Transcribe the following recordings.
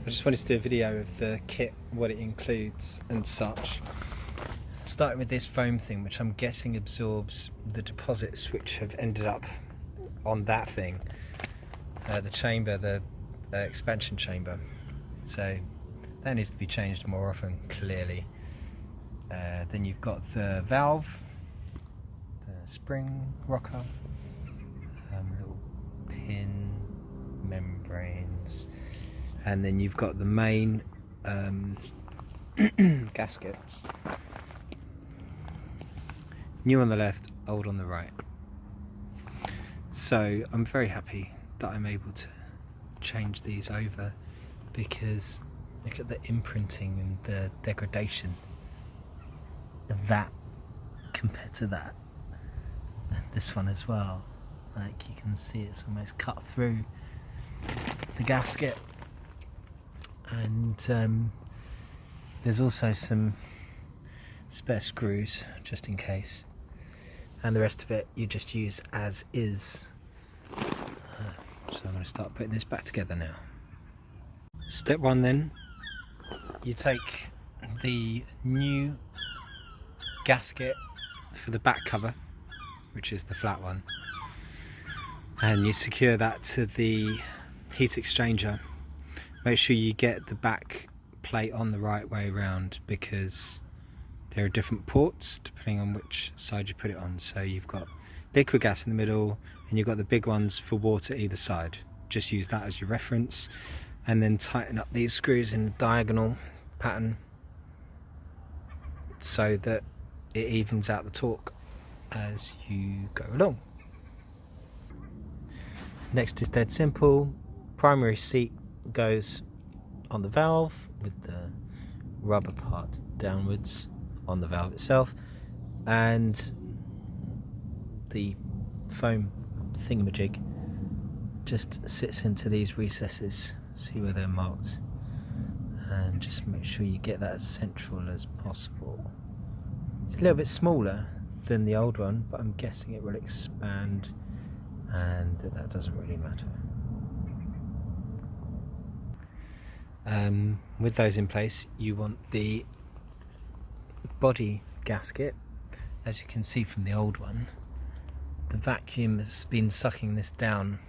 I just wanted to do a video of the kit, what it includes and such. Starting with this foam thing, which I'm guessing absorbs the deposits which have ended up on that thing. The chamber, the expansion chamber. So that needs to be changed more often, clearly. Then you've got the valve, the spring rocker, little pin membranes, and then you've got the main gaskets. New on the left, old on the right. So I'm very happy that I'm able to change these over, because look at the imprinting and the degradation of that compared to that. And this one as well. Like, you can see it's almost cut through the gasket. And there's also some spare screws just in case, and the rest of it you just use as is. So I'm going to start putting this back together now. Step one, then, you take the new gasket for the back cover, which is the flat one, and you secure that to the heat exchanger. Make sure you get the back plate on the right way around, because there are different ports depending on which side you put it on. So you've got liquid gas in the middle, and you've got the big ones for water either side. Just use that as your reference, and then tighten up these screws in a diagonal pattern so that it evens out the torque as you go along. Next is dead simple. Primary seat goes on the valve with the rubber part downwards on the valve itself, and the foam thingamajig just sits into these recesses. See where they're marked, and just make sure you get that as central as possible. It's a little bit smaller than the old one, but I'm guessing it will expand, and that doesn't really matter. With those in place, you want the body gasket. As you can see from the old one, the vacuum has been sucking this down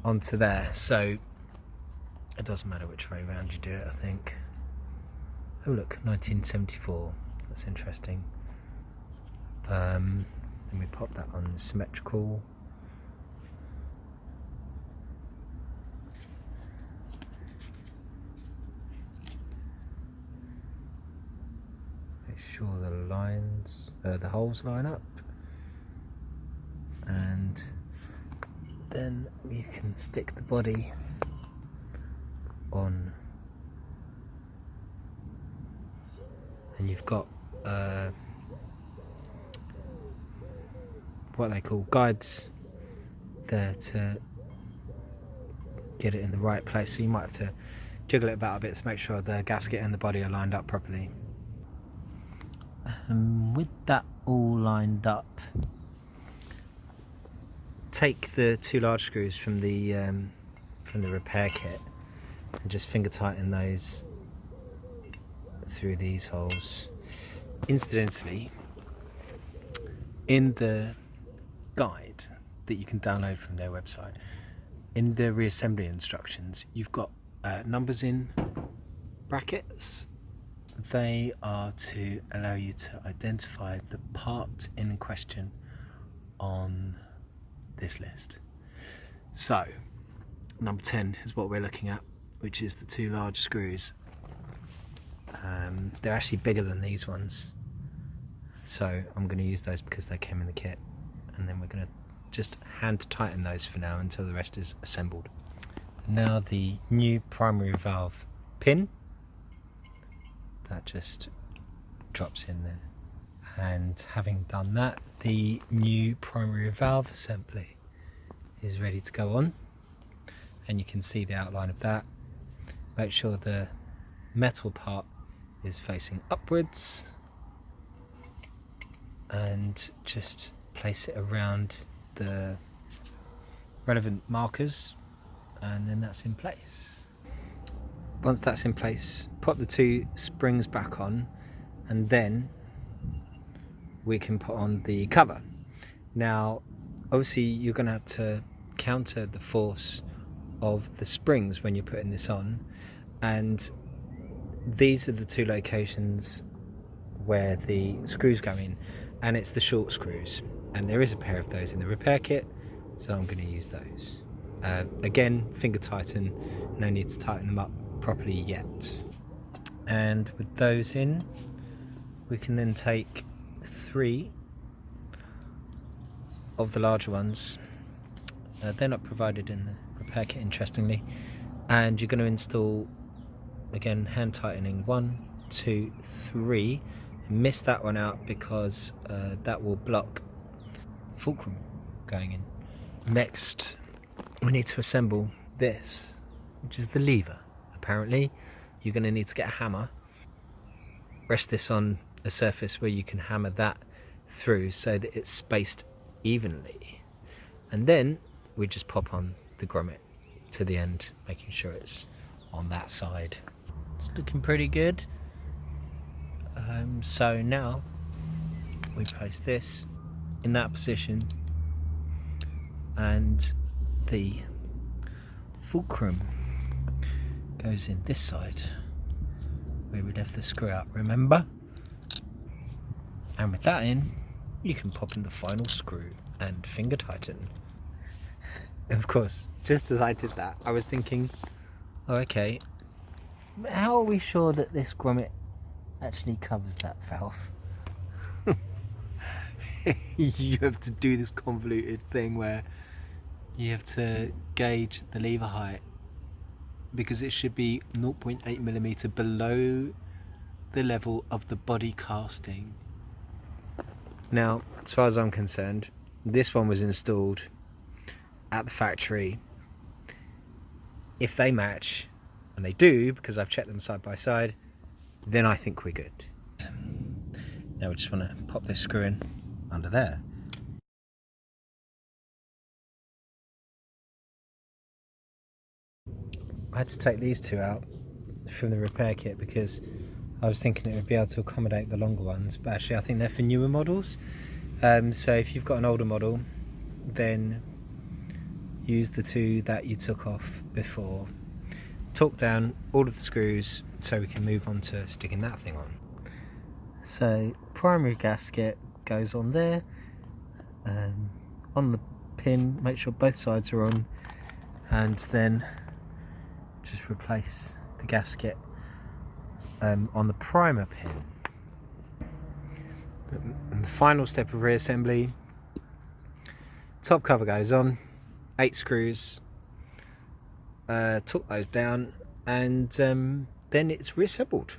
onto there, so it doesn't matter which way around you do it, I think. Oh look, 1974, that's interesting. Then we pop that on symmetrical. Make sure the lines, the holes line up, and then you can stick the body on, and you've got what they call guides there to get it in the right place. So you might have to jiggle it about a bit to make sure the gasket and the body are lined up properly. With that all lined up, take the two large screws from the repair kit and just finger tighten those through these holes. Incidentally, in the guide that you can download from their website, in the reassembly instructions, you've got numbers in brackets. They are to allow you to identify the part in question on this list. So number 10 is what we're looking at, which is the two large screws. They're actually bigger than these ones, so I'm going to use those because they came in the kit, and then we're going to just hand tighten those for now until the rest is assembled. Now the new primary valve pin, that just drops in there, and having done that, the new primary valve assembly is ready to go on, and you can see the outline of that. Make sure the metal part is facing upwards, and just place it around the relevant markers, and then that's in place. once that's in place, pop the 2 springs back on, and then we can put on the cover. Now obviously you're going to have to counter the force of the springs when you're putting this on, and these are the 2 locations where the screws go in, and it's the short screws, and there is a pair of those in the repair kit, so I'm going to use those. Again, finger tighten, no need to tighten them up properly yet. And with those in, we can then take 3 of the larger ones. They're not provided in the repair kit, interestingly, and you're going to install, again, hand tightening 1, 2, 3. Miss that one out because that will block fulcrum going in. Next, we need to assemble this, which is the lever. Apparently you're going to need to get a hammer, rest this on a surface where you can hammer that through so that it's spaced evenly, and then we just pop on the grommet to the end, making sure it's on that side. It's looking pretty good. So now we place this in that position, and the fulcrum goes in this side where we left the screw out, remember? And with that in, you can pop in the final screw and finger tighten. Of course, just as I did that, I was thinking, oh, okay, how are we sure that this grommet actually covers that valve? You have to do this convoluted thing where you have to gauge the lever height, because it should be 0.8mm below the level of the body casting. Now, as far as I'm concerned, this one was installed at the factory. If they match, and they do because I've checked them side by side, then I think we're good. Now we just want to pop this screw in under there. I had to take these 2 out from the repair kit because I was thinking it would be able to accommodate the longer ones, but actually I think they're for newer models. So if you've got an older model, then use the 2 that you took off before. Torque down all of the screws so we can move on to sticking that thing on. So primary gasket goes on there, on the pin, make sure both sides are on, and then just replace the gasket on the primer pin. And the final step of reassembly, top cover goes on, 8 screws, torque those down, and then it's reassembled.